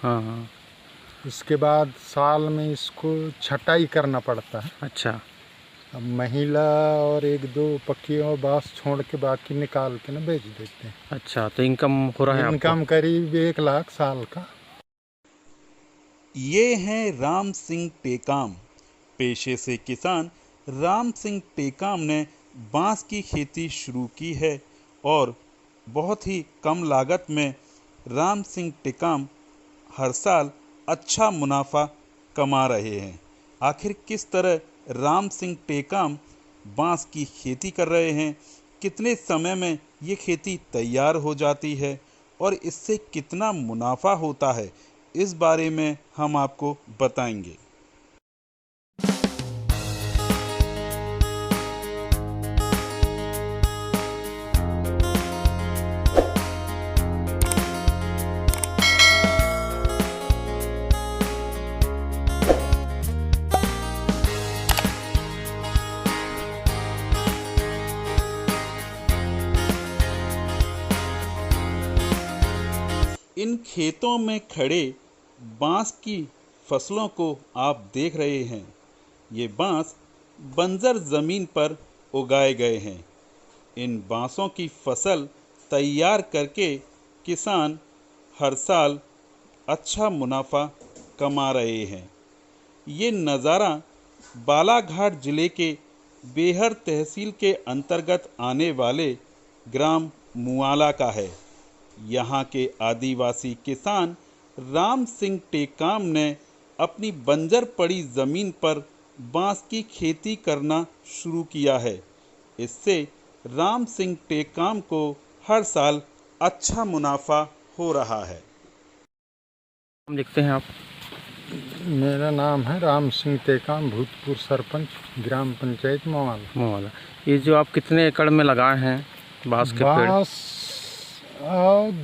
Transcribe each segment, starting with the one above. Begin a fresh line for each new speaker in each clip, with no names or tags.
हाँ हाँ।
इसके बाद साल में इसको छटाई करना पड़ता है।
अच्छा।
अब महिला और एक दो पक्कियों बांस छोड़ के बाकी निकाल के ना बेच देते हैं।
अच्छा, तो इनकम हो रहा है आपको?
इनकम करीब 1 लाख साल का।
ये हैं राम सिंह टेकाम। पेशे से किसान राम सिंह टेकाम ने बांस की खेती शुरू की है और बहुत ही कम लागत में राम सिंह टेकाम हर साल अच्छा मुनाफा कमा रहे हैं। आखिर किस तरह राम सिंह टेकाम बांस की खेती कर रहे हैं, कितने समय में ये खेती तैयार हो जाती है और इससे कितना मुनाफा होता है, इस बारे में हम आपको बताएंगे। इन खेतों में खड़े बांस की फसलों को आप देख रहे हैं। ये बांस बंजर जमीन पर उगाए गए हैं। इन बांसों की फसल तैयार करके किसान हर साल अच्छा मुनाफा कमा रहे हैं। ये नज़ारा बालाघाट जिले के बेहर तहसील के अंतर्गत आने वाले ग्राम मुआला का है। यहाँ के आदिवासी किसान राम सिंह टेकाम ने अपनी बंजर पड़ी ज़मीन पर बांस की खेती करना शुरू किया है। इससे राम सिंह टेकाम को हर साल अच्छा मुनाफा हो रहा है।
हम लिखते हैं आप?
मेरा नाम है राम सिंह टेकाम, भूतपूर्व सरपंच, ग्राम पंचायत
मोवाला। ये जो आप कितने एकड़ में लगाए हैं बांस के पेड़?
बांस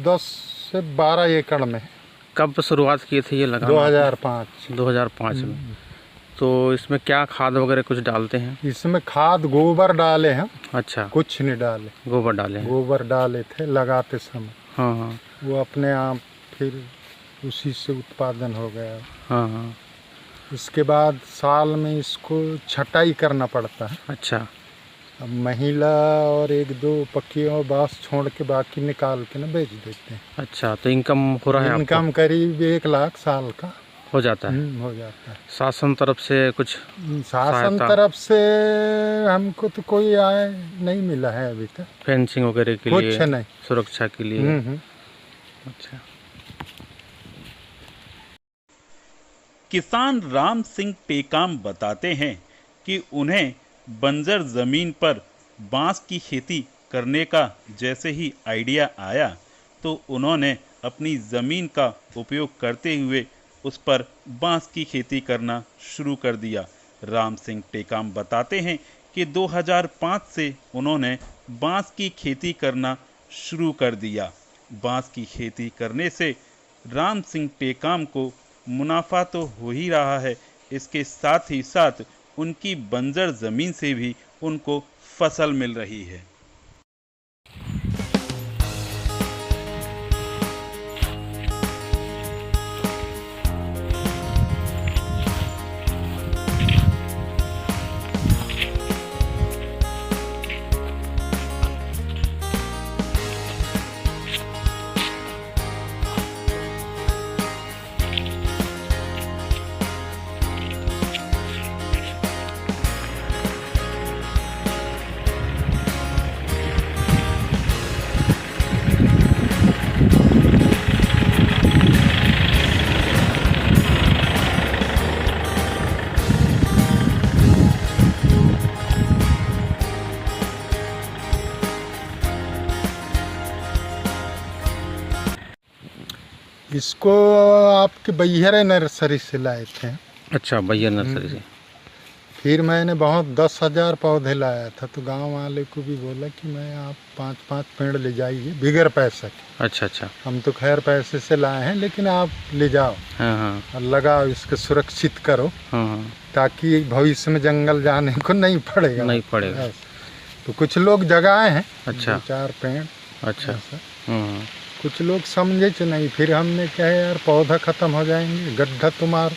10 से 12 एकड़ में।
कब शुरुआत किए थे ये लगाना? 2005 में। तो इसमें क्या खाद वगैरह कुछ डालते हैं?
इसमें खाद गोबर डाले हैं।
अच्छा,
कुछ नहीं डाले।
गोबर डाले हैं?
गोबर डाले थे लगाते समय।
हाँ हाँ।
वो अपने आप फिर उसी से उत्पादन हो गया।
हाँ हाँ।
इसके बाद साल में इसको छटाई करना पड़ता है।
अच्छा।
अब महिला और एक दो पक्कियों बांस छोड़ के बाकी निकाल के ना बेच देते हैं।
अच्छा, तो इनकम हो रहा है आपको?
इनकम करीब 1 लाख साल का
हो जाता है?
हो जाता है।
शासन तरफ से कुछ
शासन तरफ से हमको तो कोई आय नहीं मिला है अभी तक।
फेंसिंग वगैरह के लिए?
कुछ नहीं।
सुरक्षा के लिए? अच्छा।
किसान राम सिंह टेकाम बताते हैं कि उन्हें बंजर जमीन पर बांस की खेती करने का जैसे ही आइडिया आया तो उन्होंने अपनी ज़मीन का उपयोग करते हुए उस पर बांस की खेती करना शुरू कर दिया। राम सिंह टेकाम बताते हैं कि 2005 से उन्होंने बांस की खेती करना शुरू कर दिया। बांस की खेती करने से राम सिंह टेकाम को मुनाफा तो हो ही रहा है, इसके साथ ही साथ उनकी बंजर ज़मीन से भी उनको फसल मिल रही है।
इसको आपके बैहरे नर्सरी से लाए थे।
अच्छा, बैहर नर्सरी से।
फिर मैंने बहुत 10,000 पौधे लाया था तो गांव वाले को भी बोला कि मैं आप 5-5 पेड़ ले जाइए बगैर पैसे के।
अच्छा अच्छा।
हम तो खैर पैसे से लाए हैं लेकिन आप ले जाओ।
हाँ हाँ।
और लगाओ, इसको सुरक्षित करो।
हाँ हाँ।
ताकि भविष्य में जंगल जाने को नहीं पड़ेगा।
नहीं पड़ेगा।
तो कुछ लोग जगाए हैं।
अच्छा।
2-4 पेड़।
अच्छा। हाँ।
कुछ लोग समझे च नहीं, फिर हमने क्या है यार पौधा ख़त्म हो जाएंगे, गड्ढा तुम्हार,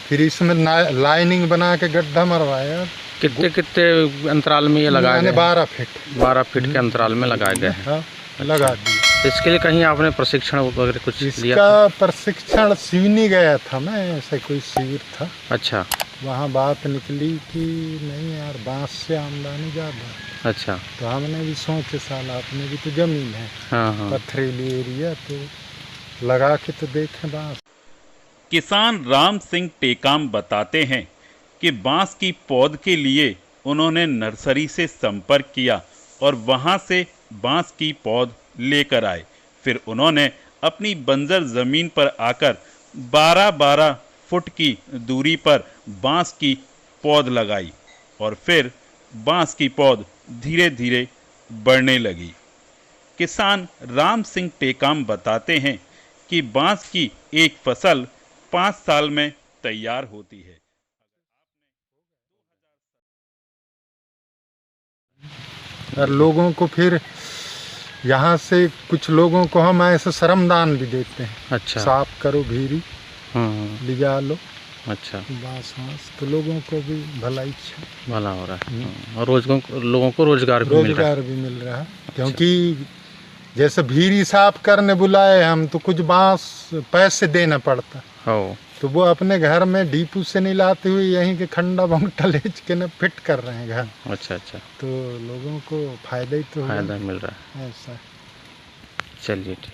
फिर इसमें लाइनिंग बना के गड्ढा मरवाया।
कितने कितने अंतराल में ये लगाए
मैंने
गए?
12 फीट
12 फीट के अंतराल में लगाए गए हैं।
हाँ, लगा दिए।
इसके लिए कहीं आपने प्रशिक्षण वगैरह कुछ लिया था?
इसका प्रशिक्षण सिवनी गया था मैं, ऐसे कोई शिविर था।
अच्छा
वहाँ बात निकली कि नहीं यार बांस से आमदनी ज़्यादा है।
अच्छा।
तो हमने भी सोचे साला अपने भी तो ज़मीन है,
हाँ हाँ।
पथरीली एरिया, तो लगा के तो देखें बांस।
किसान राम सिंह टेकाम बताते हैं कि बांस की पौध के लिए उन्होंने नर्सरी से संपर्क किया और वहां से बांस की पौध लेकर आए। फिर उन्होंने अपनी बंजर जमीन पर आकर 12-12 फुट की दूरी पर बांस की पौध लगाई और फिर बांस की पौध धीरे धीरे बढ़ने लगी। किसान राम सिंह टेकाम बताते हैं कि बांस की एक फसल 5 साल में तैयार होती है।
और लोगों को फिर यहाँ से कुछ लोगों को हम ऐसे श्रमदान भी देते हैं।
अच्छा।
साफ करो भीरी, ले जा लो।
अच्छा।
बांस तो लोगों को भी भलाई
भला हो रहा है और लोगों को रोजगार भी मिल रहा है।
भी मिल रहा है। क्योंकि जैसे भीरी साफ करने बुलाए हम तो कुछ बांस पैसे देना पड़ता, तो वो अपने घर में डीपू से नहीं लाते हुए यहीं के खंडा बंगटा लेच के न फिट कर रहे हैं घर।
अच्छा अच्छा।
तो लोगों को फायदा ही तो
फायदा मिल रहा है
ऐसा।
चलिए ठीक।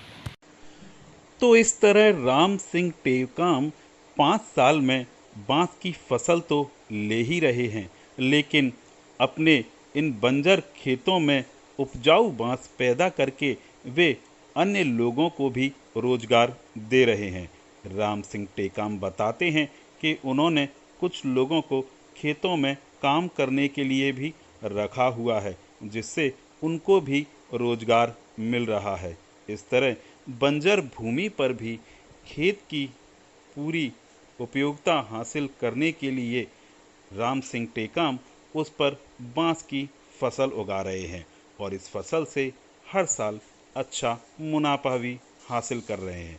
तो इस तरह राम सिंह टेकाम 5 साल में बांस की फसल तो ले ही रहे हैं, लेकिन अपने इन बंजर खेतों में उपजाऊ बांस पैदा करके वे अन्य लोगों को भी रोजगार दे रहे हैं। राम सिंह टेकाम बताते हैं कि उन्होंने कुछ लोगों को खेतों में काम करने के लिए भी रखा हुआ है, जिससे उनको भी रोजगार मिल रहा है। इस तरह बंजर भूमि पर भी खेत की पूरी उपयोगिता हासिल करने के लिए राम सिंह टेकाम उस पर बांस की फसल उगा रहे हैं और इस फसल से हर साल अच्छा मुनाफा भी हासिल कर रहे हैं।